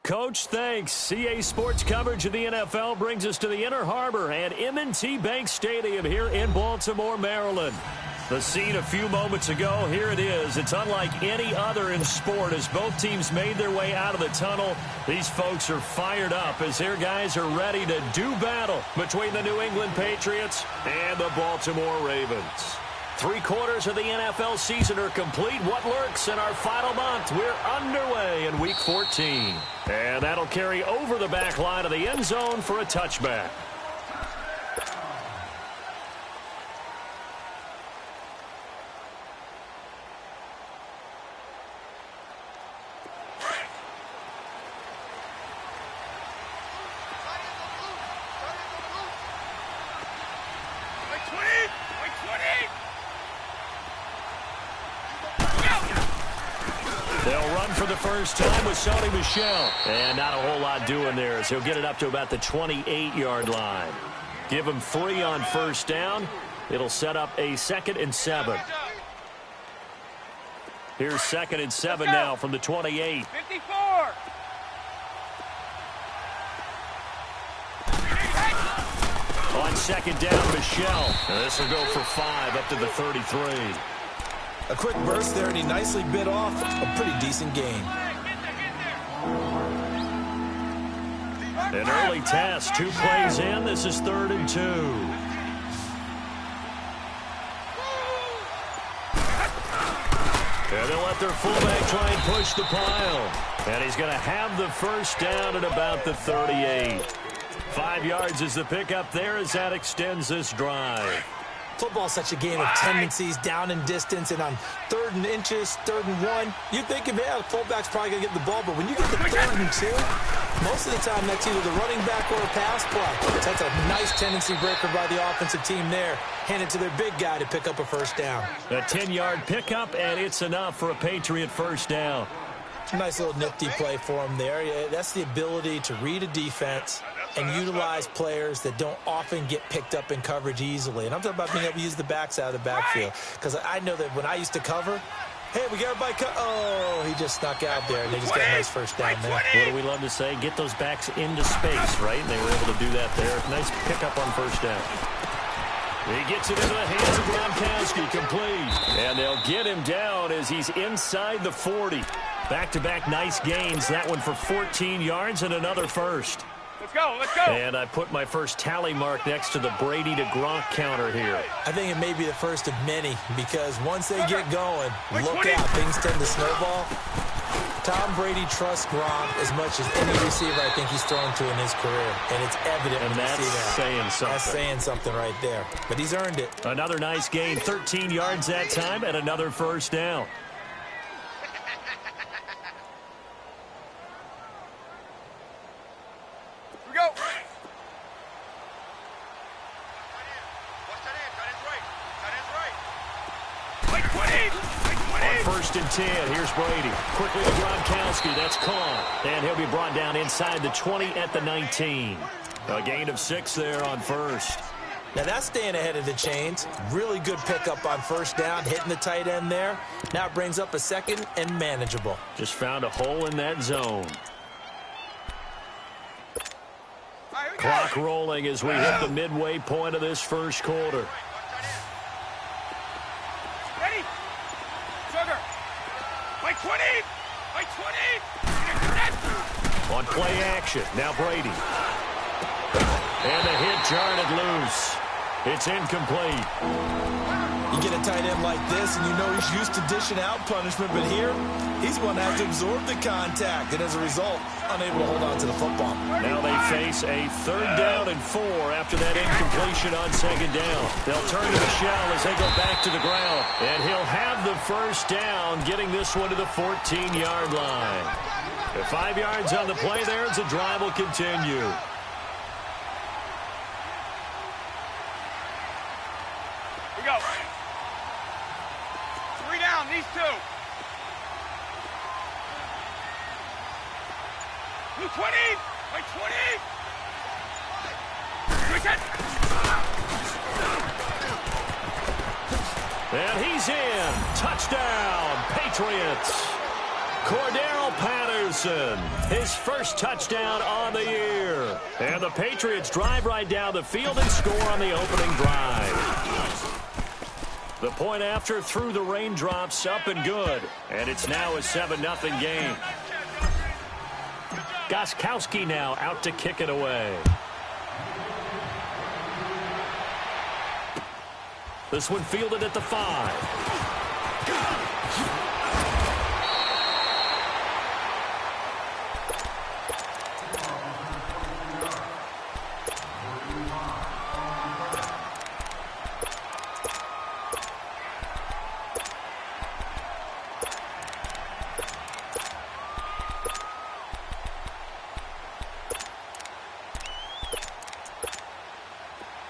Coach, thanks. CA Sports coverage of the NFL brings us to the Inner Harbor at M&T Bank Stadium here in Baltimore, Maryland. The scene a few moments ago, here it is. It's unlike any other in sport as both teams made their way out of the tunnel. These folks are fired up as their guys are ready to do battle between the New England Patriots and the Baltimore Ravens. 3/4 of the NFL season are complete. What lurks in our final month? We're underway in Week 14. And that'll carry over the back line of the end zone for a touchback. They'll run for the first time with Sony Michel. And not a whole lot doing there as he'll get it up to about the 28-yard line. Give him 3 on first down. It'll set up a 2nd and 7. Here's 2nd and 7 now from the 28. 54. On 2nd down, Michel. This will go for 5 up to the 33. A quick burst there, and he nicely bit off a pretty decent gain. An early test, 2 plays in. This is 3rd and 2. And they'll let their fullback try and push the pile. And he's going to have the first down at about the 38. 5 yards is the pickup there as that extends this drive. Football's such a game of tendencies, down in distance, and on 3rd and inches, 3rd and 1, you think, yeah, the fullback's probably going to get the ball, but when you get to 3rd and 2, most of the time that's either the running back or a pass play. So that's a nice tendency breaker by the offensive team there. Hand it to their big guy to pick up a first down. A 10-yard pickup, and it's enough for a Patriot first down. Nice little nifty play for him there. Yeah, that's the ability to read a defense and utilize players that don't often get picked up in coverage easily. And I'm talking about being able to use the backs out of the backfield. Because I know that when I used to cover, hey, we got everybody cut. Oh, he just snuck out there, and they just got a nice first down there. What do we love to say? Get those backs into space, right? And they were able to do that there. Nice pickup on first down. He gets it into the hands of Gronkowski, complete. And they'll get him down as he's inside the 40. Back-to-back nice gains. That one for 14 yards and another first. Let's go, let's go. And I put my first tally mark next to the Brady to Gronk counter here. I think it may be the first of many because once they get going, look out, things tend to snowball. Tom Brady trusts Gronk as much as any receiver I think he's thrown to in his career. And it's evident and when you see that. Saying something. That's saying something right there. But he's earned it. Another nice gain, 13 yards that time, and another first down. First and 10. Here's Brady. Quickly to Gronkowski. That's caught. And he'll be brought down inside the 20 at the 19. A gain of 6 there on first. Now that's staying ahead of the chains. Really good pickup on first down, hitting the tight end there. Now it brings up a 2nd and manageable. Just found a hole in that zone. Clock rolling as we hit the midway point of this first quarter. Ready? Sugar. By 20. By 20. On play action. Now Brady. And the hit jarred it loose. It's incomplete. You get a tight end like this, and you know he's used to dishing out punishment, but here, he's going to have to absorb the contact, and as a result, unable to hold on to the football. Now they face a 3rd down and 4 after that incompletion on 2nd down. They'll turn to Michel as they go back to the ground, and he'll have the first down, getting this one to the 14-yard line. The 5 yards on the play there as the drive will continue. We go. 3 down, these 2. Blue 20, right 20. And he's in. Touchdown, Patriots. Cordero Patterson, his first touchdown on the year. And the Patriots drive right down the field and score on the opening drive. The point after through the raindrops, up and good. And it's now a 7-0 game. Gostkowski now out to kick it away. This one fielded at the 5.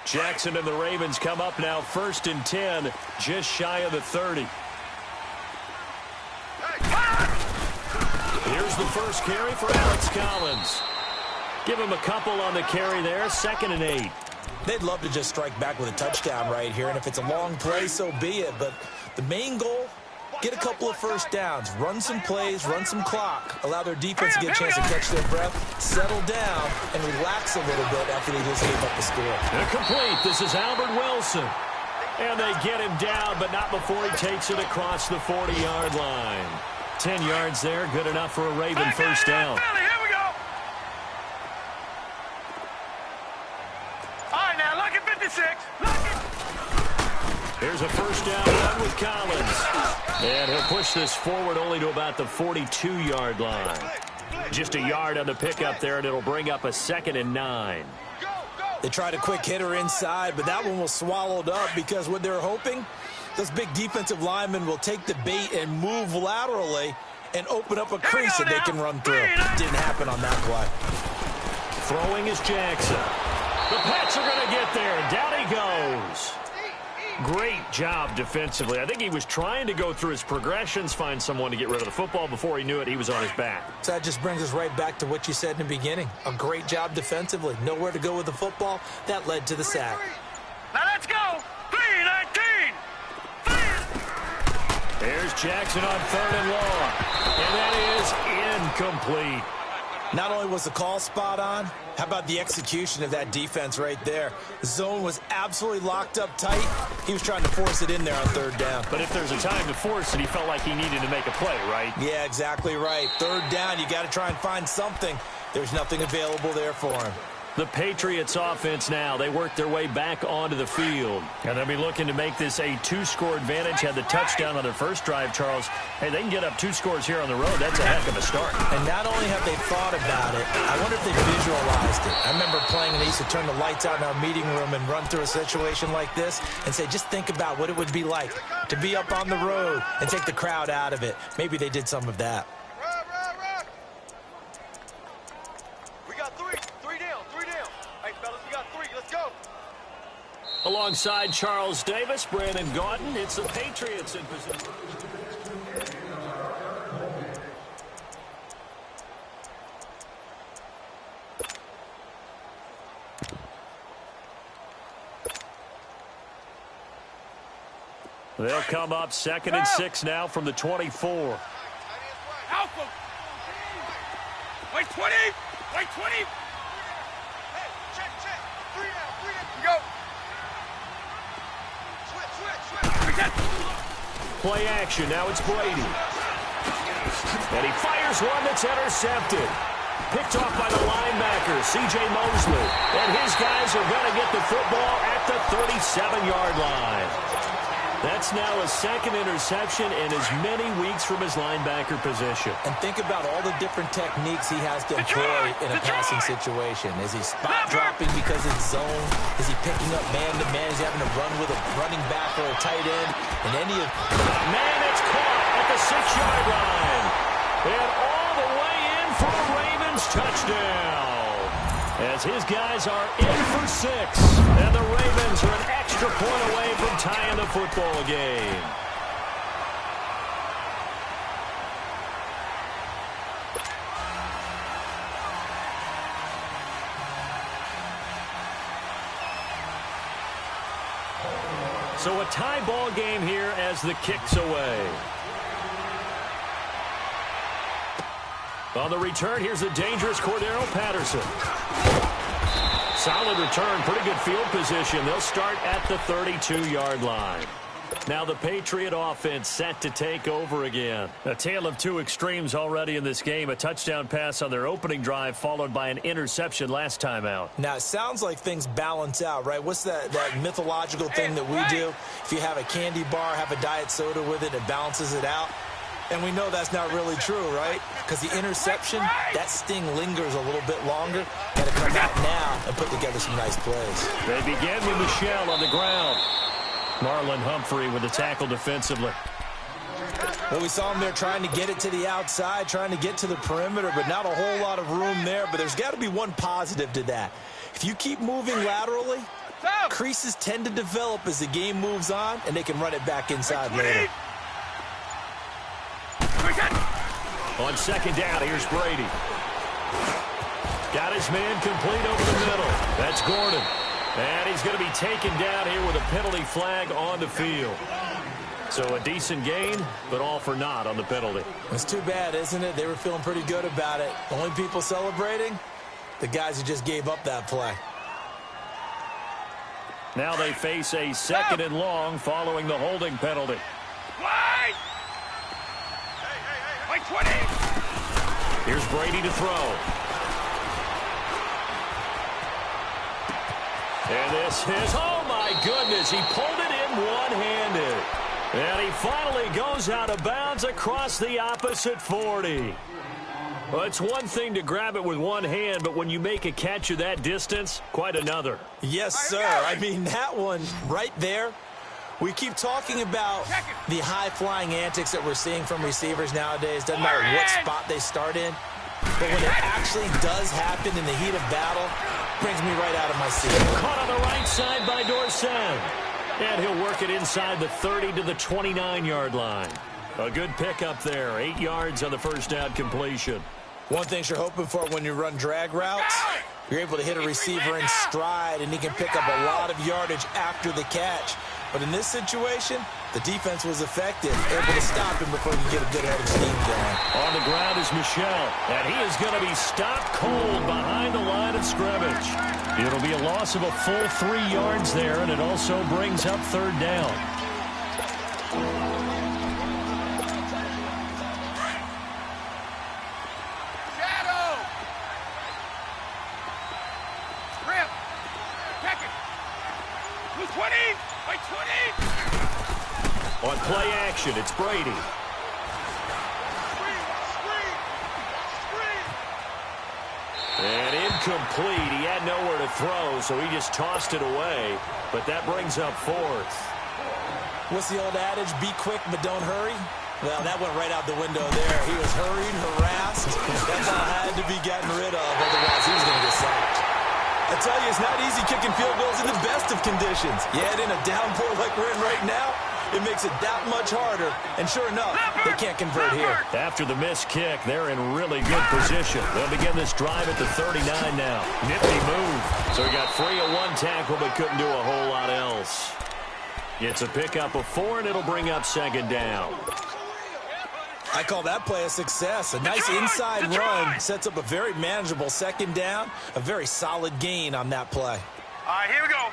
Jackson and the Ravens come up now 1st and 10, just shy of the 30. Here's the first carry for Alex Collins. Give him a couple on the carry there, 2nd and 8. They'd love to just strike back with a touchdown right here, and if it's a long play, so be it. But the main goal, get a couple of first downs, run some plays, run some clock, allow their defense to get a chance to catch their breath, settle down, and relax a little bit after they just gave up the score. Incomplete. This is Albert Wilson. And they get him down, but not before he takes it across the 40-yard line. 10 yards there, good enough for a Raven first down. Here we go. All right, now, look at 56. Here's a first down run with Collins. And he'll push this forward only to about the 42-yard line. Just a yard on the pickup there, and it'll bring up a 2nd and 9. They tried a quick hitter inside, but that one was swallowed up because what they're hoping, those big defensive linemen will take the bait and move laterally and open up a crease that they can run through. Didn't happen on that play. Throwing is Jackson. The Pats are going to get there, and down he goes. Great job defensively. I think he was trying to go through his progressions, find someone to get rid of the football. Before he knew it, he was on his back. So that just brings us right back to what you said in the beginning. A great job defensively. Nowhere to go with the football. That led to the sack. Now let's go. 3-19. There's Jackson on 3rd and long. And that is incomplete. Not only was the call spot on, how about the execution of that defense right there? The zone was absolutely locked up tight. He was trying to force it in there on 3rd down. But if there's a time to force it, he felt like he needed to make a play, right? Yeah, exactly right. 3rd down, you got to try and find something. There's nothing available there for him. The Patriots offense now, they work their way back onto the field. And they'll be looking to make this a 2-score advantage. Had the touchdown on their first drive, Charles. Hey, they can get up 2 scores here on the road. That's a heck of a start. And not only have they thought about it, I wonder if they visualized it. I remember playing and they used to turn the lights out in our meeting room and run through a situation like this and say, just think about what it would be like to be up on the road and take the crowd out of it. Maybe they did some of that. Alongside Charles Davis, Brandon Gaudin, it's the Patriots in position. They'll come up 2nd and 6 now from the 24. Alpha. Wait 20. Wait 20. Hey, check. 3 now. Go. Play action. Now it's Brady. And he fires one that's intercepted. Picked off by the linebacker, C.J. Mosley. And his guys are going to get the football at the 37-yard line. That's now a 2nd interception in as many weeks from his linebacker position. And think about all the different techniques he has to employ in a passing situation. Is he spot dropping because it's zone? Is he picking up man-to-man? Is he having to run with a running back or a tight end? And any of... Man, it's caught at the 6-yard line. And all the way in for a Ravens touchdown. As his guys are in for 6. And the Ravens are an extra point away from tying the football game. So a tie ball game here as the kick's away. On the return, here's the dangerous Cordero Patterson. Solid return, pretty good field position. They'll start at the 32-yard line. Now the Patriot offense set to take over again. A tale of two extremes already in this game. A touchdown pass on their opening drive followed by an interception last time out. Now, it sounds like things balance out, right? What's that mythological thing that we do? If you have a candy bar, have a diet soda with it, it balances it out. And we know that's not really true, right? Because the interception, that sting lingers a little bit longer. Got to come out now and put together some nice plays. They begin with Michel on the ground. Marlon Humphrey with the tackle defensively. Well, we saw him there trying to get it to the outside, trying to get to the perimeter, but not a whole lot of room there. But there's got to be one positive to that. If you keep moving laterally, creases tend to develop as the game moves on, and they can run it back inside later. On second down, here's Brady. Got his man complete over the middle. That's Gordon. And he's going to be taken down here with a penalty flag on the field. So a decent gain, but all for naught on the penalty. It's too bad, isn't it? They were feeling pretty good about it. The only people celebrating, the guys who just gave up that play. Now they face a second and long following the holding penalty. Wide! Hey, 20! Here's Brady to throw. And this is, oh my goodness, he pulled it in one-handed. And he finally goes out of bounds across the opposite 40. Well, it's one thing to grab it with one hand, but when you make a catch of that distance, quite another. Yes, sir. I mean, that one right there. We keep talking about the high-flying antics that we're seeing from receivers nowadays. Doesn't matter what spot they start in. But when it actually does happen in the heat of battle, brings me right out of my seat. Caught on the right side by Dorsett. And he'll work it inside the 30 to the 29-yard line. A good pickup there. 8 yards on the first down completion. One thing you're hoping for when you run drag routes, you're able to hit a receiver in stride, and he can pick up a lot of yardage after the catch. But in this situation, the defense was effective, able to stop him before he could get a good head of steam going. On the ground is Michel, and he is going to be stopped cold behind the line of scrimmage. It'll be a loss of a full 3 yards there, and it also brings up third down. On play action, it's Brady. And incomplete. He had nowhere to throw, so he just tossed it away. But that brings up fourth. What's the old adage? Be quick, but don't hurry. Well, that went right out the window there. He was hurried, harassed. That ball had to be gotten rid of, otherwise he was going to get sacked. I tell you, it's not easy kicking field goals in the best of conditions. Yet in a downpour like we're in right now, it makes it that much harder. And sure enough, they can't convert here. After the missed kick, they're in really good position. They'll begin this drive at the 39 now. Nifty move. So he got free of one tackle, but couldn't do a whole lot else. It's a pickup of 4, and it'll bring up second down. I call that play a success. A nice inside run sets up a very manageable second down. A very solid gain on that play. All right, here we go.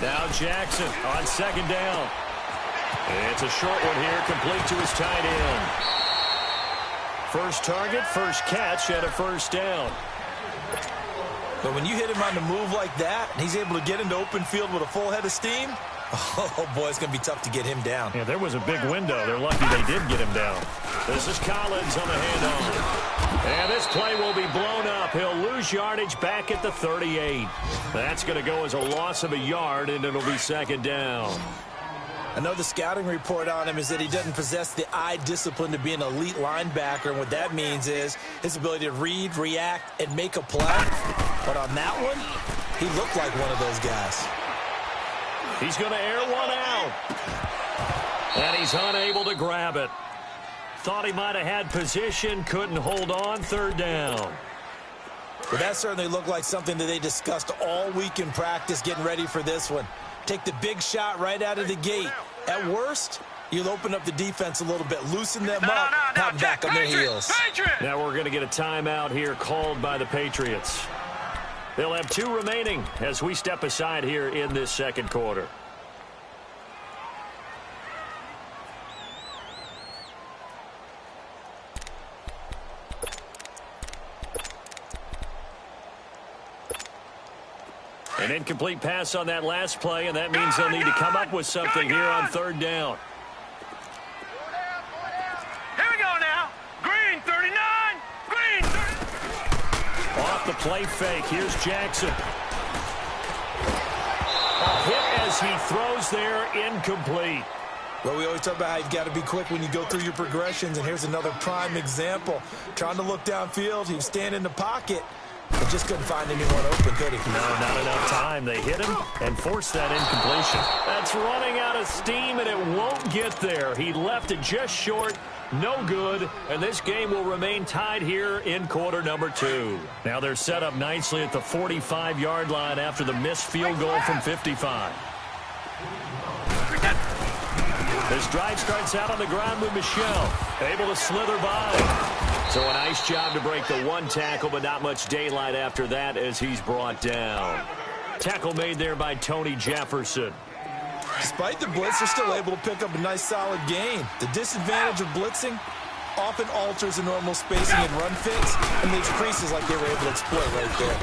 Now Jackson on second down. It's a short one here, complete to his tight end. First target, first catch, and a first down. But when you hit him on the move like that, and he's able to get into open field with a full head of steam, oh, boy, it's going to be tough to get him down. Yeah, there was a big window. They're lucky they did get him down. This is Collins on the handoff. And this play will be blown up. He'll lose yardage back at the 38. That's going to go as a loss of a yard, and it'll be second down. I know the scouting report on him is that he doesn't possess the eye discipline to be an elite linebacker, and what that means is his ability to read, react, and make a play. But on that one, he looked like one of those guys. He's going to air one out. And he's unable to grab it. Thought he might have had position, couldn't hold on, third down. Well, that certainly looked like something that they discussed all week in practice getting ready for this one. Take the big shot right out of the gate. At worst, You'll open up the defense a little bit, loosen them up, have them back on their heels. Now we're going to get a timeout here called by the Patriots. They'll have 2 remaining as we step aside here in this second quarter. An incomplete pass on that last play, and that means they'll need to come up with something here on 3rd down. Here we go now. Green 39. Green 30. Off the play fake. Here's Jackson. A hit as he throws there, incomplete. Well, we always talk about how you've got to be quick when you go through your progressions, and here's another prime example. Trying to look downfield, he was standing in the pocket. He just couldn't find anyone open, could he? No, not enough time. They hit him and forced that incompletion. That's running out of steam, and it won't get there. He left it just short. No good, and this game will remain tied here in quarter number 2. Now they're set up nicely at the 45-yard line after the missed field goal from 55. This drive starts out on the ground with Michel, able to slither by. So a nice job to break the 1 tackle, but not much daylight after that as he's brought down. Tackle made there by Tony Jefferson. Despite the blitz, they're still able to pick up a nice solid gain. The disadvantage of blitzing often alters the normal spacing and run fits, and leaves creases like they were able to exploit right there.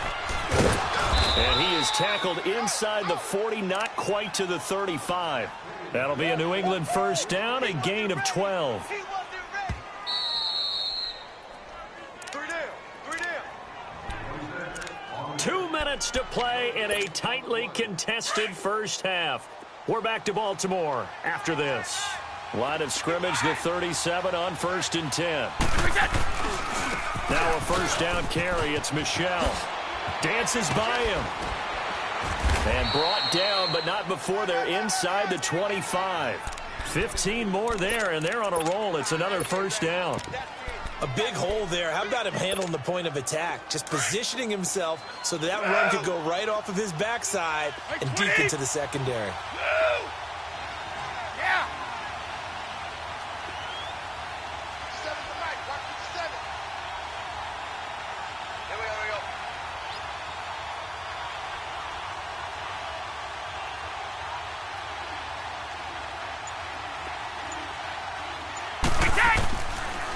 And he is tackled inside the 40, not quite to the 35. That'll be a New England 1st down, a gain of 12. 2 minutes to play in a tightly contested first half. We're back to Baltimore after this. Line of scrimmage, the 37 on 1st and 10. Now a 1st down carry. It's Michel. Dances by him. And brought down, but not before they're inside the 25. 15 more there, and they're on a roll. It's another 1st down. A big hole there. How about him handling the point of attack? Just positioning himself so that run could go right off of his backside and deep into the secondary. Yeah.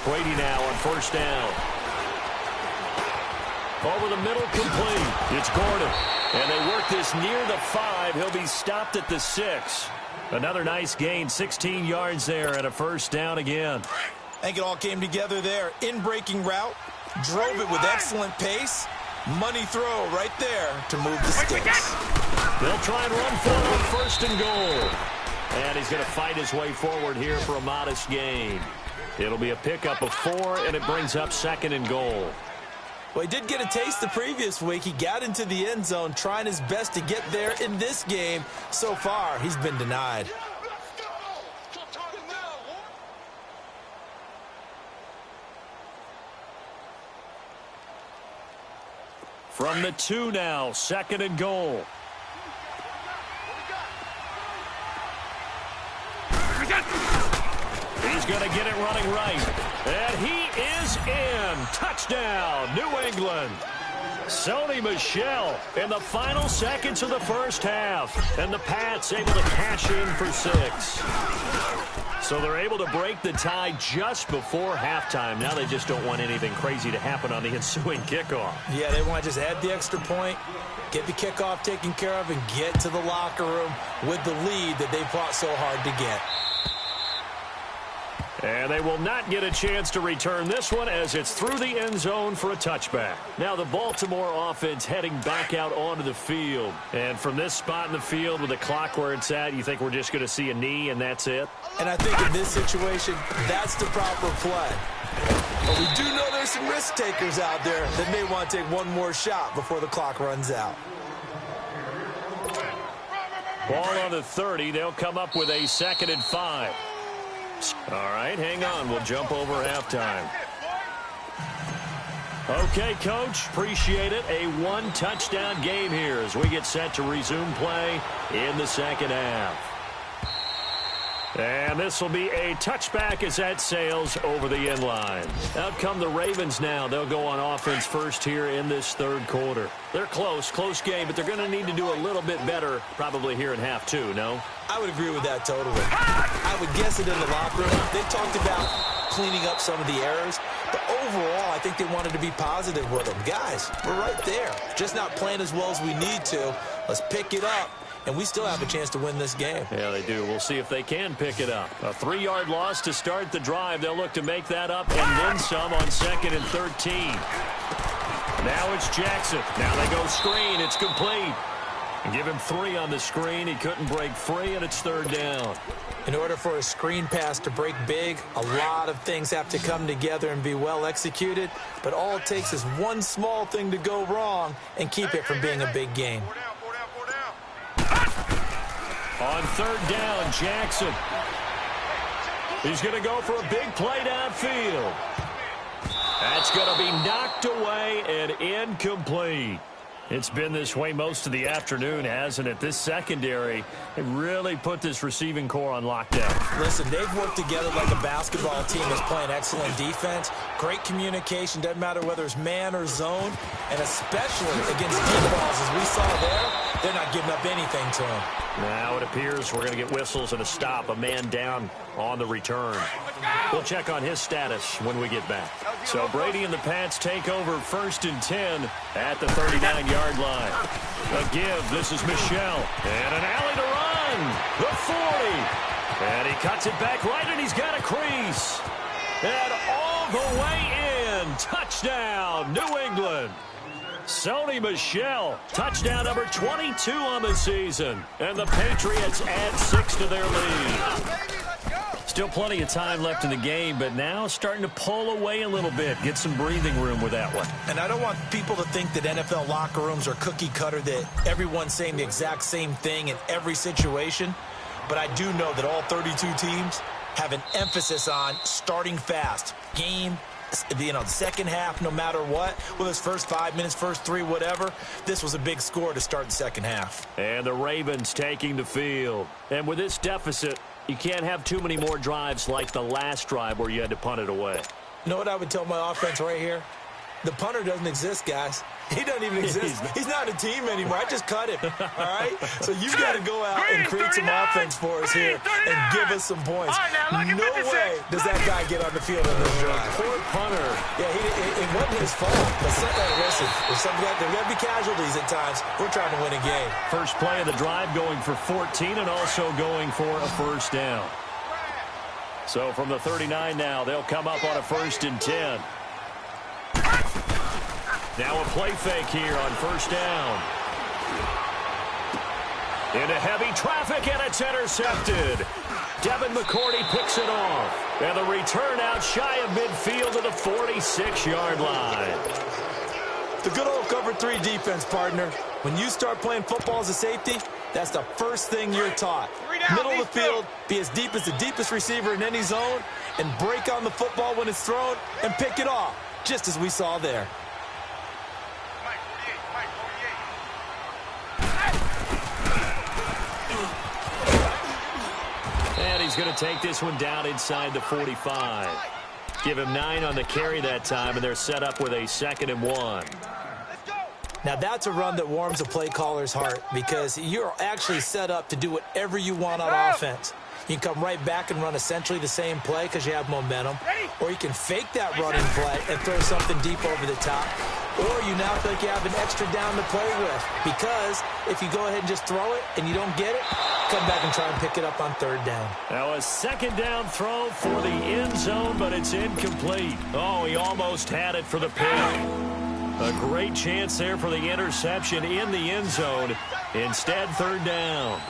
Brady now on 1st down. Over the middle, complete. It's Gordon. And they work this near the 5. He'll be stopped at the 6. Another nice gain, 16 yards there, and a 1st down again. I think it all came together there. In-breaking route, drove it with excellent pace. Money throw right there to move the sticks. They'll try and run for it on 1st and goal. And he's going to fight his way forward here for a modest gain. It'll be a pickup of 4, and it brings up 2nd and goal. Well, he did get a taste the previous week. He got into the end zone, trying his best to get there in this game. So far, he's been denied. From the 2 now, 2nd and goal. He's going to get it running right. And he is in. Touchdown, New England. Sony Michel in the final seconds of the first half. And the Pats able to cash in for 6. So they're able to break the tie just before halftime. Now they just don't want anything crazy to happen on the ensuing kickoff. Yeah, they want to just add the extra point, get the kickoff taken care of, and get to the locker room with the lead that they fought so hard to get. And they will not get a chance to return this one as it's through the end zone for a touchback. Now the Baltimore offense heading back out onto the field. And from this spot in the field with the clock where it's at, you think we're just going to see a knee and that's it? And I think in this situation, that's the proper play. But we do know there's some risk takers out there that may want to take one more shot before the clock runs out. Ball on the 30. They'll come up with a 2nd and 5. All right, hang on. We'll jump over halftime. Okay, Coach, appreciate it. A 1-touchdown game here as we get set to resume play in the second half. And this will be a touchback as that sails over the end line. Out come the Ravens now. They'll go on offense first here in this third quarter. They're close game, but they're going to need to do a little bit better probably here in half two, no? I would agree with that totally. I would guess it in the locker room. They talked about cleaning up some of the errors, but overall, I think they wanted to be positive with them. Guys, we're right there. Just not playing as well as we need to. Let's pick it up. And we still have a chance to win this game. Yeah, they do. We'll see if they can pick it up. A 3-yard loss to start the drive. They'll look to make that up and then some on 2nd and 13. Now it's Jackson. Now they go screen. It's complete. And give him 3 on the screen. He couldn't break free, and it's 3rd down. In order for a screen pass to break big, a lot of things have to come together and be well executed. But all it takes is one small thing to go wrong and keep it from being a big game. On 3rd down, Jackson. He's going to go for a big play downfield. That's going to be knocked away and incomplete. It's been this way most of the afternoon, hasn't it? This secondary, it really put this receiving core on lockdown. Listen, they've worked together like a basketball team that's playing excellent defense. Great communication, doesn't matter whether it's man or zone, and especially against deep balls, as we saw there, they're not giving up anything to them. Now it appears we're going to get whistles and a stop, a man down on the return. We'll check on his status when we get back. So Brady and the Pats take over 1st and 10 at the 39-yard line. A give, this is Michel. And an alley to run. The 40. And he cuts it back right, and he's got a crease. And all the way in. Touchdown, New England. Sony Michel, touchdown number 22 on the season. And the Patriots add 6 to their lead. Still plenty of time left in the game, but now starting to pull away a little bit. Get some breathing room with that one. And I don't want people to think that NFL locker rooms are cookie cutter, that everyone's saying the exact same thing in every situation. But I do know that all 32 teams have an emphasis on starting fast. Game, the second half, no matter what, whether it's first 5 minutes, first 3, whatever, this was a big score to start the second half. And the Ravens taking the field. And with this deficit, you can't have too many more drives like the last drive where you had to punt it away. You know what I would tell my offense right here? The punter doesn't exist, guys. He doesn't even exist. He's not a team anymore. I just cut him, all right? So you've got to go out and create some offense for us here and give us some points. No way does that guy get on the field in this drive. Poor punter. Yeah, it wasn't his fault. But listen, there's going to be casualties at times. We're trying to win a game. First play of the drive going for 14 and also going for a 1st down. So from the 39 now, they'll come up on a 1st and 10. Now a play fake here on 1st down. Into heavy traffic, and it's intercepted. Devin McCourty picks it off. And the return out shy of midfield to the 46-yard line. The good old cover 3 defense, partner. When you start playing football as a safety, that's the first thing you're taught. Middle of the field, be as deep as the deepest receiver in any zone, and break on the football when it's thrown and pick it off, just as we saw there. And he's going to take this one down inside the 45. Give him 9 on the carry that time, and they're set up with a 2nd and 1. Now, that's a run that warms a play caller's heart because you're actually set up to do whatever you want on offense. You can come right back and run essentially the same play because you have momentum. Or you can fake that running play and throw something deep over the top. Or you now feel like you have an extra down to play with because if you go ahead and just throw it and you don't get it, come back and try and pick it up on 3rd down. Now a 2nd down throw for the end zone, but it's incomplete. Oh, he almost had it for the pick. A great chance there for the interception in the end zone. Instead, 3rd down.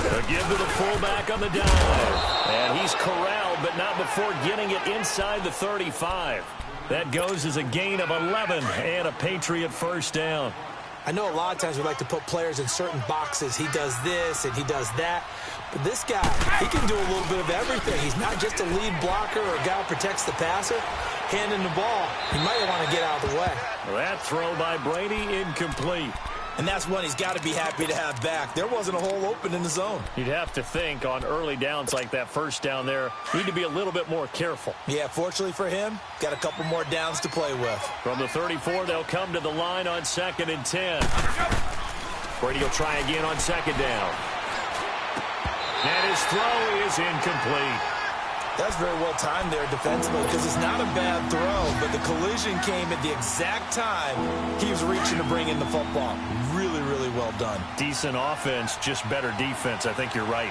A give to the fullback on the dive. And he's corralled, but not before getting it inside the 35. That goes as a gain of 11 and a Patriot 1st down. I know a lot of times we like to put players in certain boxes. He does this and he does that. But this guy, he can do a little bit of everything. He's not just a lead blocker or a guy who protects the passer. Handing the ball, he might want to get out of the way. That throw by Brady incomplete. And that's one he's got to be happy to have back. There wasn't a hole open in the zone. You'd have to think on early downs like that first down there, need to be a little bit more careful. Yeah, fortunately for him, got a couple more downs to play with. From the 34, they'll come to the line on 2nd and 10. Brady will try again on 2nd down. And his throw is incomplete. That's very well timed there defensively because it's not a bad throw, but the collision came at the exact time he was reaching to bring in the football. Really, really well done. Decent offense, just better defense. I think you're right.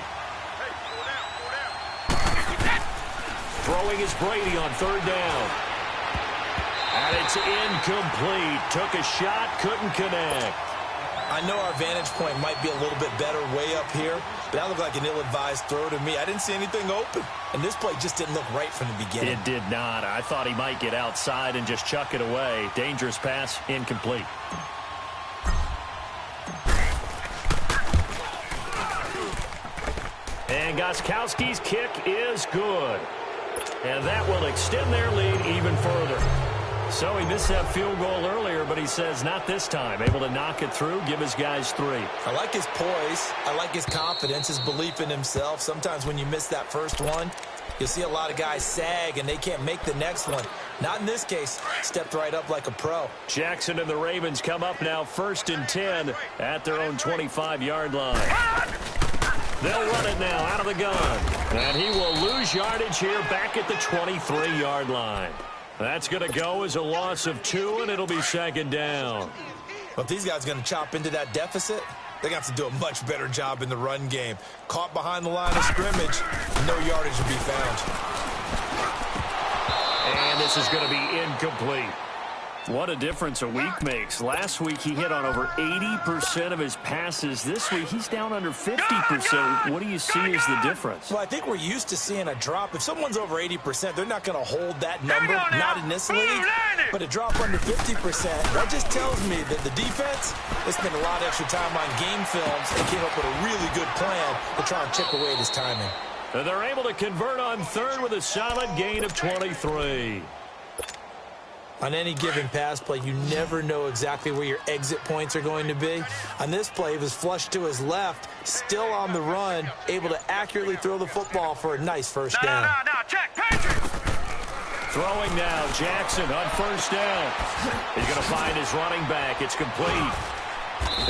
Throwing is Brady on 3rd down. And it's incomplete. Took a shot, couldn't connect. I know our vantage point might be a little bit better way up here, but that looked like an ill-advised throw to me. I didn't see anything open, and this play just didn't look right from the beginning. It did not. I thought he might get outside and just chuck it away. Dangerous pass, incomplete. And Gostkowski's kick is good. And that will extend their lead even further. So he missed that field goal earlier, but he says not this time. Able to knock it through, give his guys 3. I like his poise. I like his confidence, his belief in himself. Sometimes when you miss that first one, you'll see a lot of guys sag and they can't make the next one. Not in this case. Stepped right up like a pro. Jackson and the Ravens come up now 1st and 10 at their own 25-yard line. They'll run it now out of the gun. And he will lose yardage here back at the 23-yard line. That's going to go as a loss of 2, and it'll be 2nd down. Well, if these guys are going to chop into that deficit, they're going to have to do a much better job in the run game. Caught behind the line of scrimmage, no yardage to be found. And this is going to be incomplete. What a difference a week makes. Last week he hit on over 80% of his passes. This week he's down under 50%. What do you see as the difference? Well, I think we're used to seeing a drop. If someone's over 80%, they're not going to hold that number, not in this league. But a drop under 50%, that just tells me that the defense, they spent a lot of extra time on game films and came up with a really good plan to try and chip away at his timing. And they're able to convert on 3rd with a solid gain of 23. On any given pass play, you never know exactly where your exit points are going to be. On this play, he was flushed to his left, still on the run, able to accurately throw the football for a nice first down. No, check, Patriots! Throwing now, Jackson on 1st down. He's going to find his running back. It's complete.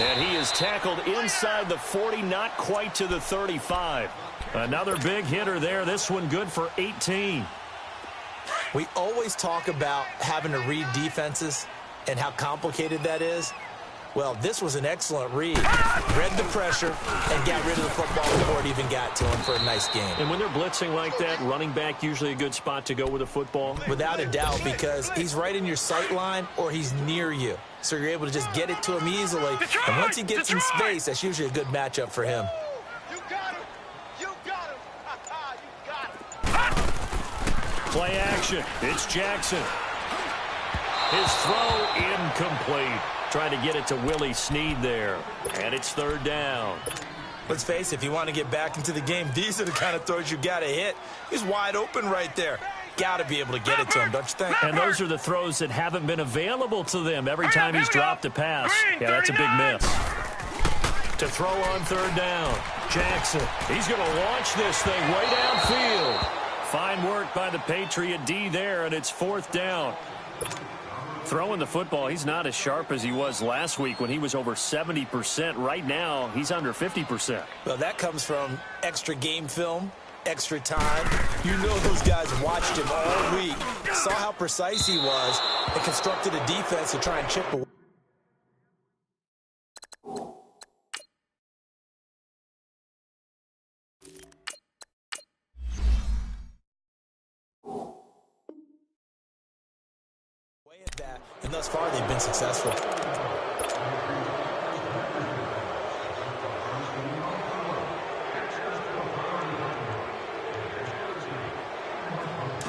And he is tackled inside the 40, not quite to the 35. Another big hitter there. This one good for 18. We always talk about having to read defenses and how complicated that is. Well, this was an excellent read. Read the pressure and got rid of the football before it even got to him for a nice game. And when they're blitzing like that, running back usually a good spot to go with the football? Without a doubt, because he's right in your sight line or he's near you. So you're able to just get it to him easily. And once he gets in space, that's usually a good matchup for him. Play action. It's Jackson. His throw incomplete. Trying to get it to Willie Snead there. And it's 3rd down. Let's face it, if you want to get back into the game, these are the kind of throws you got to hit. He's wide open right there. Got to be able to get it to him, don't you think? And those are the throws that haven't been available to them every time he's dropped a pass. Yeah, that's a big miss. To throw on 3rd down. Jackson, he's going to launch this thing way downfield. Fine work by the Patriot D there, and it's 4th down. Throwing the football, he's not as sharp as he was last week when he was over 70%. Right now, he's under 50%. Well, that comes from extra game film, extra time. You know those guys watched him all week, saw how precise he was, and constructed a defense to try and chip away. That, and thus far they've been successful.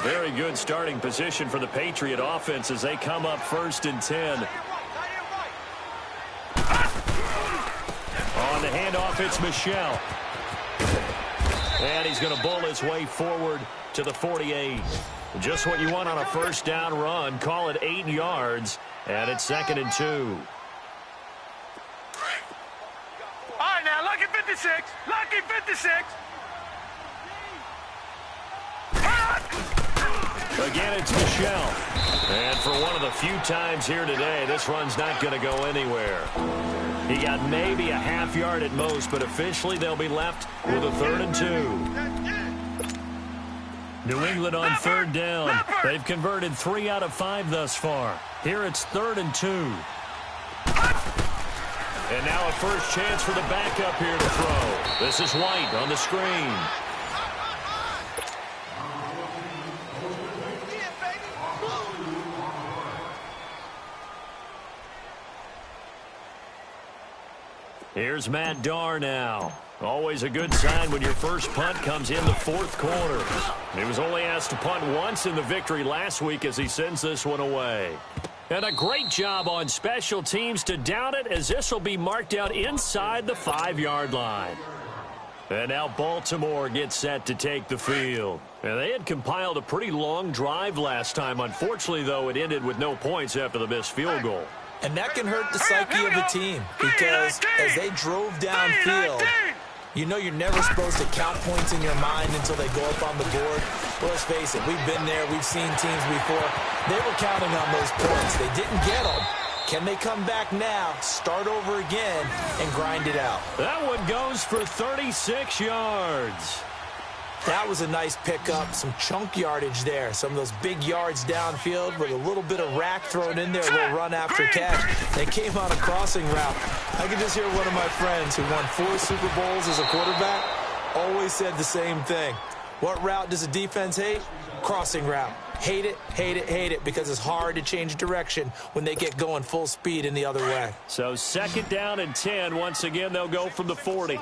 Very good starting position for the Patriot offense as they come up 1st and 10. On the handoff, it's Michelle. And he's going to bull his way forward to the 48. Just what you want on a 1st down run. Call it 8 yards, and it's 2nd and 2. 56. Lucky 56. Again, it's Michelle. And for one of the few times here today, this run's not going to go anywhere. He got maybe a half yard at most, but officially they'll be left with a 3rd and 2. New England on 3rd down. They've converted 3 out of 5 thus far. Here it's 3rd and 2. And now a first chance for the backup here to throw. This is White on the screen. Here's Matt Darr now. Always a good sign when your first punt comes in the 4th quarter. He was only asked to punt once in the victory last week as he sends this one away. And a great job on special teams to down it, as this will be marked out inside the 5-yard line. And now Baltimore gets set to take the field. And they had compiled a pretty long drive last time. Unfortunately, though, it ended with no points after the missed field goal. And that can hurt the psyche of the team, because as they drove downfield, you know you're never supposed to count points in your mind until they go up on the board. Well, let's face it, we've been there, we've seen teams before. They were counting on those points. They didn't get them. Can they come back now, start over again, and grind it out? That one goes for 36 yards. That was a nice pickup, some chunk yardage there. Some of those big yards downfield with a little bit of rack thrown in there, a little run after catch. They came on a crossing route. I can just hear one of my friends who won 4 Super Bowls as a quarterback always said the same thing. What route does a defense hate? Crossing route. Hate it, hate it, hate it, because it's hard to change direction when they get going full speed in the other way. So 2nd down and 10. Once again, they'll go from the 40.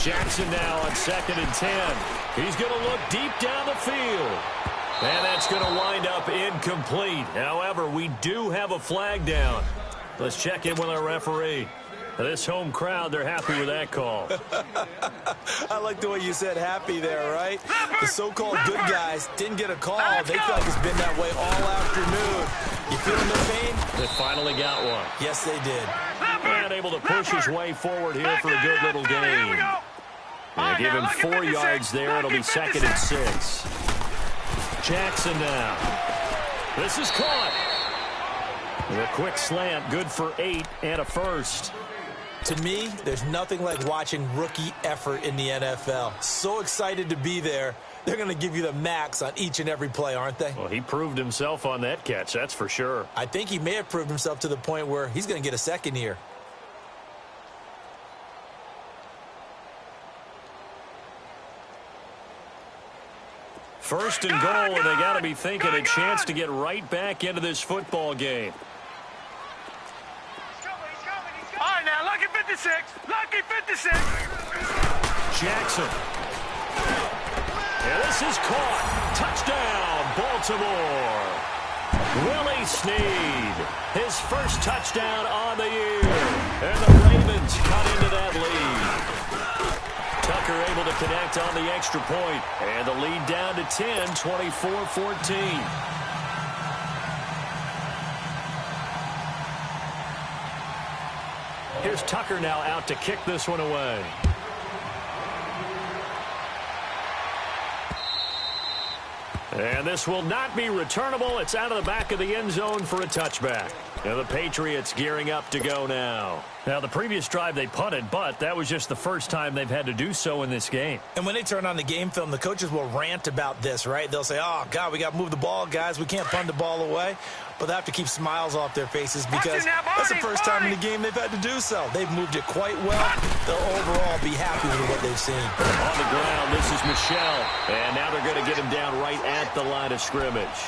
Jackson now on 2nd and 10. He's going to look deep down the field. And that's going to wind up incomplete. However, we do have a flag down. Let's check in with our referee. This home crowd, they're happy with that call. I like the way you said happy there, right? The so-called good guys didn't get a call. They feel like it's been that way all afternoon. You feeling the pain? They finally got one. Yes, they did. And able to push his way forward here for a good little gain. They give him 4 yards there. It'll be 2nd and 6. Jackson now. This is caught. And a quick slant, good for 8 and a first. To me, there's nothing like watching rookie effort in the NFL. So excited to be there. They're going to give you the max on each and every play, aren't they? Well, he proved himself on that catch, that's for sure. I think he may have proved himself to the point where he's going to get a second here. First and goal, and they got to be thinking a chance to get right back into this football game. All right, now, lucky 56. Lucky 56. Jackson. And this is caught. Touchdown, Baltimore. Willie Snead, his first touchdown on the year. And the Ravens cut into that lead. Tucker able to connect on the extra point. And the lead down to 10, 24-14. Here's Tucker now out to kick this one away. And this will not be returnable. It's out of the back of the end zone for a touchback. And the Patriots gearing up to go now. Now, the previous drive they punted, but that was just the first time they've had to do so in this game. And when they turn on the game film, the coaches will rant about this, right? They'll say, oh, God, we got to move the ball, guys. We can't punt the ball away. But they have to keep smiles off their faces because that's the first time in the game they've had to do so. They've moved it quite well. They'll overall be happy with what they've seen. On the ground, this is Michelle. And now they're going to get him down right at the line of scrimmage.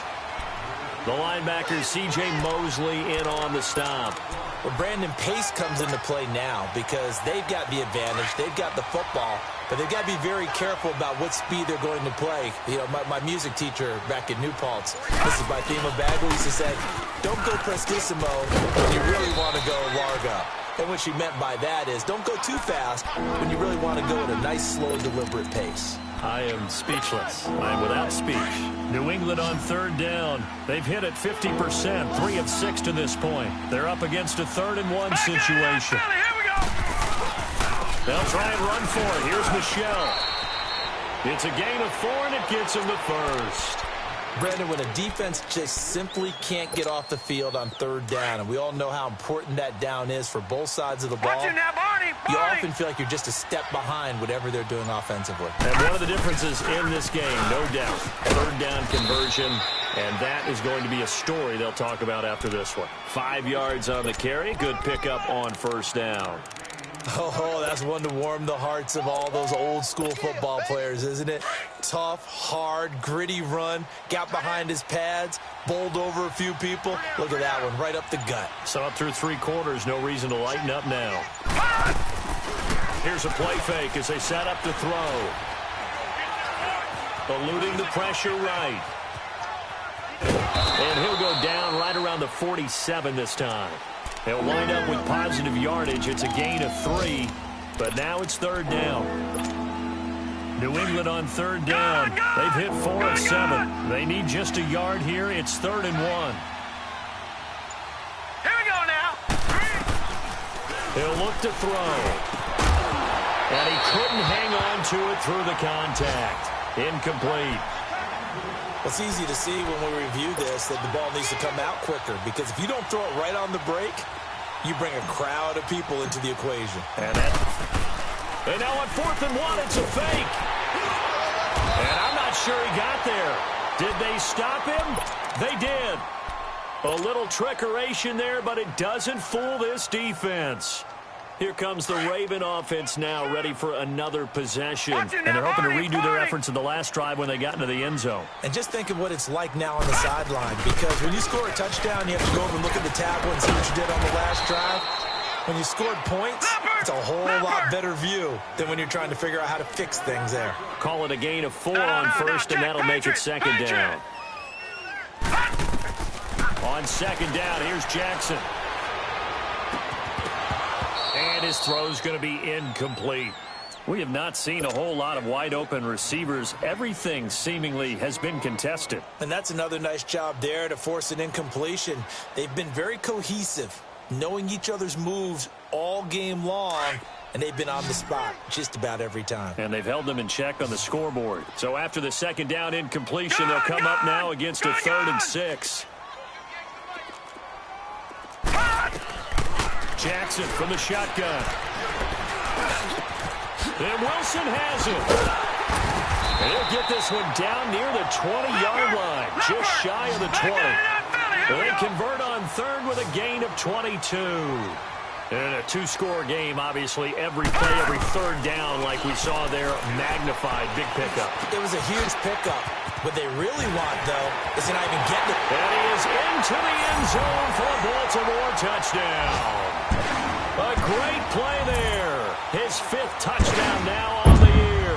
The linebacker, C.J. Mosley, in on the stop. Well, Brandon Pace comes into play now because they've got the advantage. They've got the football, but they've got to be very careful about what speed they're going to play. You know, my music teacher back in New Paltz, this is my theme of Bagel, used to say, don't go prestissimo when you really want to go largo. And what she meant by that is don't go too fast when you really want to go at a nice, slow, deliberate pace. I am speechless. I am without speech. New England on third down. They've hit it 50%, 3 of 6 to this point. They're up against a 3rd-and-1 situation. Here we go. They'll try and run for it. Here's Michelle. It's a gain of 4, and it gets him the first. Brandon, when a defense just simply can't get off the field on 3rd down, and we all know how important that down is for both sides of the ball, Watch it now, Barney. you often feel like you're just a step behind whatever they're doing offensively. And one of the differences in this game, no doubt, 3rd down conversion, and that is going to be a story they'll talk about after this one. 5 yards on the carry. Good pickup on 1st down. Oh, that's one to warm the hearts of all those old-school football players, isn't it? Tough, hard, gritty run, got behind his pads, bowled over a few people. Look at that one, right up the gut. So up through 3 quarters, no reason to lighten up now. Here's a play fake as they set up to throw. Eluding the pressure right. And he'll go down right around the 47 this time. They'll wind up with positive yardage. It's a gain of 3, but now it's 3rd down. New England on 3rd down. They've hit 4 of 7. They need just a yard here. It's 3rd and 1. Here we go now. He'll look to throw. And he couldn't hang on to it through the contact. Incomplete. It's easy to see when we review this that the ball needs to come out quicker, because if you don't throw it right on the break, you bring a crowd of people into the equation. And now on 4th and 1, it's a fake. And I'm not sure he got there. Did they stop him? They did. A little trickeration there, but it doesn't fool this defense. Here comes the Raven offense now, ready for another possession. And they're hoping to redo their efforts in the last drive when they got into the end zone. And just think of what it's like now on the sideline, because when you score a touchdown, you have to go over and look at the tablet and see what you did on the last drive. When you scored points, it's a whole lot better view than when you're trying to figure out how to fix things there. Call it a gain of 4 on 1st, and that'll make it 2nd down. On 2nd down, here's Jackson. And his throw's going to be incomplete. We have not seen a whole lot of wide-open receivers. Everything seemingly has been contested. And that's another nice job there to force an incompletion. They've been very cohesive, knowing each other's moves all game long, and they've been on the spot just about every time. And they've held them in check on the scoreboard. So after the 2nd down incompletion, they'll come up now against a 3rd and 6. Jackson from the shotgun. And Wilson has it. And he'll get this one down near the 20-yard line, just shy of the 20. They convert on 3rd with a gain of 22. And a 2-score game, obviously, every play, every 3rd down, like we saw there, magnified, big pickup. It was a huge pickup. What they really want, though, is to not even get it. And he is into the end zone for a Baltimore touchdown. A great play there. His 5th touchdown now on the year.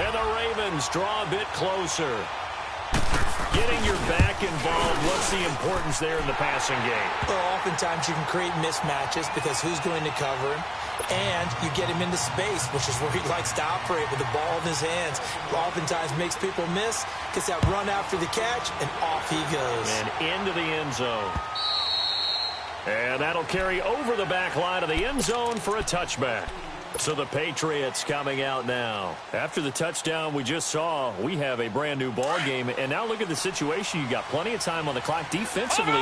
And the Ravens draw a bit closer. Getting your back involved, what's the importance there in the passing game? Well, oftentimes you can create mismatches because who's going to cover him? And you get him into space, which is where he likes to operate with the ball in his hands. Oftentimes makes people miss, gets that run after the catch, and off he goes. And into the end zone. And that'll carry over the back line of the end zone for a touchback. So the Patriots coming out now. After the touchdown we just saw, we have a brand new ball game. And now look at the situation. You got plenty of time on the clock. Defensively,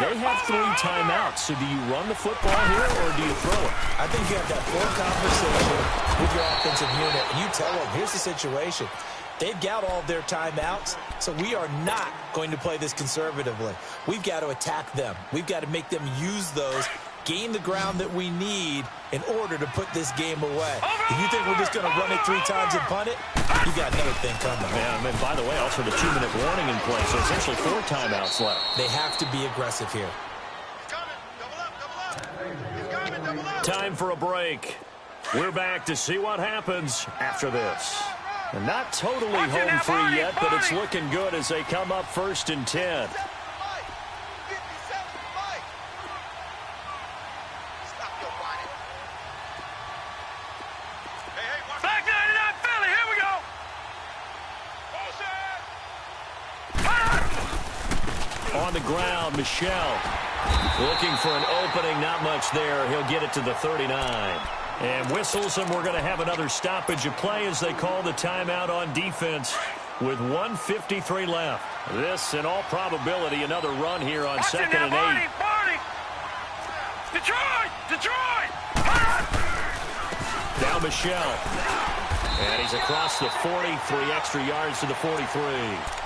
they have 3 timeouts. So do you run the football here or do you throw it? I think you have that full conversation with your offensive unit. And you tell them, here's the situation. They've got all of their timeouts, so we are not going to play this conservatively. We've got to attack them. We've got to make them use those, gain the ground that we need in order to put this game away. If you think we're just going to run it 3 times and punt it, you got another thing coming. Yeah, and by the way, also the 2-minute warning in play, so essentially 4 timeouts left. They have to be aggressive here. Time for a break. We're back to see what happens after this. And not totally home free yet, but it's looking good as they come up 1st and 10. On the ground, Michel looking for an opening. Not much there. He'll get it to the 39. And whistles, and we're going to have another stoppage of play as they call the timeout on defense with 1:53 left. This, in all probability, another run here on second and 8. Detroit! Now Michel. And he's across the 40, 3 extra yards to the 43.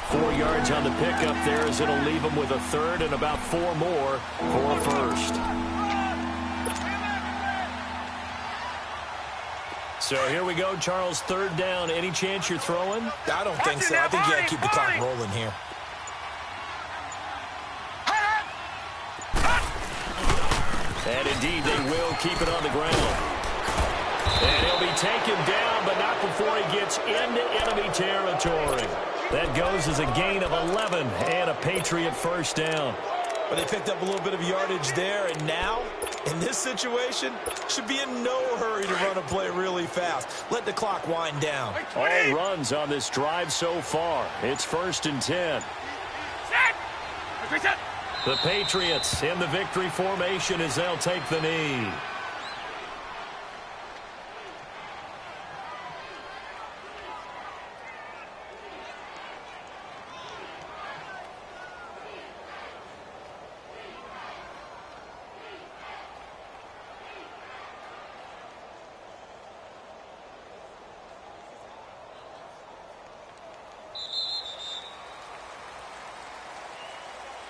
4 yards on the pickup there as it'll leave him with a third and about 4 more for a first. So here we go, Charles, third down. Any chance you're throwing? I don't think so. I think you got to keep the clock rolling here. And indeed, they will keep it on the ground. And he'll be taken down, but not before he gets into enemy territory. That goes as a gain of 11 and a Patriot first down. But they picked up a little bit of yardage there, and now, in this situation, should be in no hurry to run a play really fast. Let the clock wind down. All runs on this drive so far. It's 1st and 10. The Patriots in the victory formation as they'll take the knee.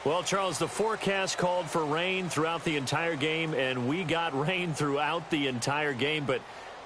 Well, Charles, the forecast called for rain throughout the entire game, and we got rain throughout the entire game. But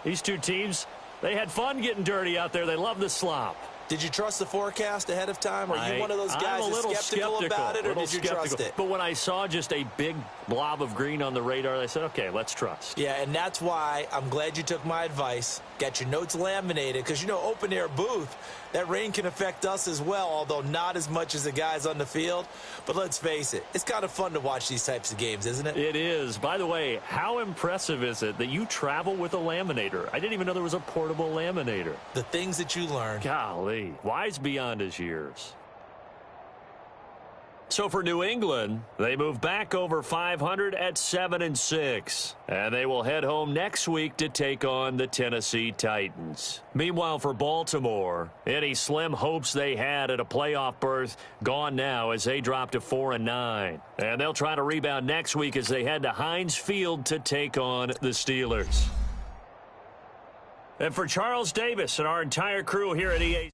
these two teams, they had fun getting dirty out there. They love the slop. Did you trust the forecast ahead of time? Are you one of those guys that's skeptical about it, or did you trust it? But when I saw just a big blob of green on the radar, I said, okay, let's trust. Yeah, and that's why I'm glad you took my advice. Got your notes laminated, because, you know, open-air booth, that rain can affect us as well, although not as much as the guys on the field. But let's face it, it's kind of fun to watch these types of games, isn't it? It is. By the way, how impressive is it that you travel with a laminator? I didn't even know there was a portable laminator. The things that you learn. Golly, wise beyond his years. So for New England, they move back over 500 at 7-6. And they will head home next week to take on the Tennessee Titans. Meanwhile, for Baltimore, any slim hopes they had at a playoff berth gone now as they drop to 4-9. And they'll try to rebound next week as they head to Heinz Field to take on the Steelers. And for Charles Davis and our entire crew here at EA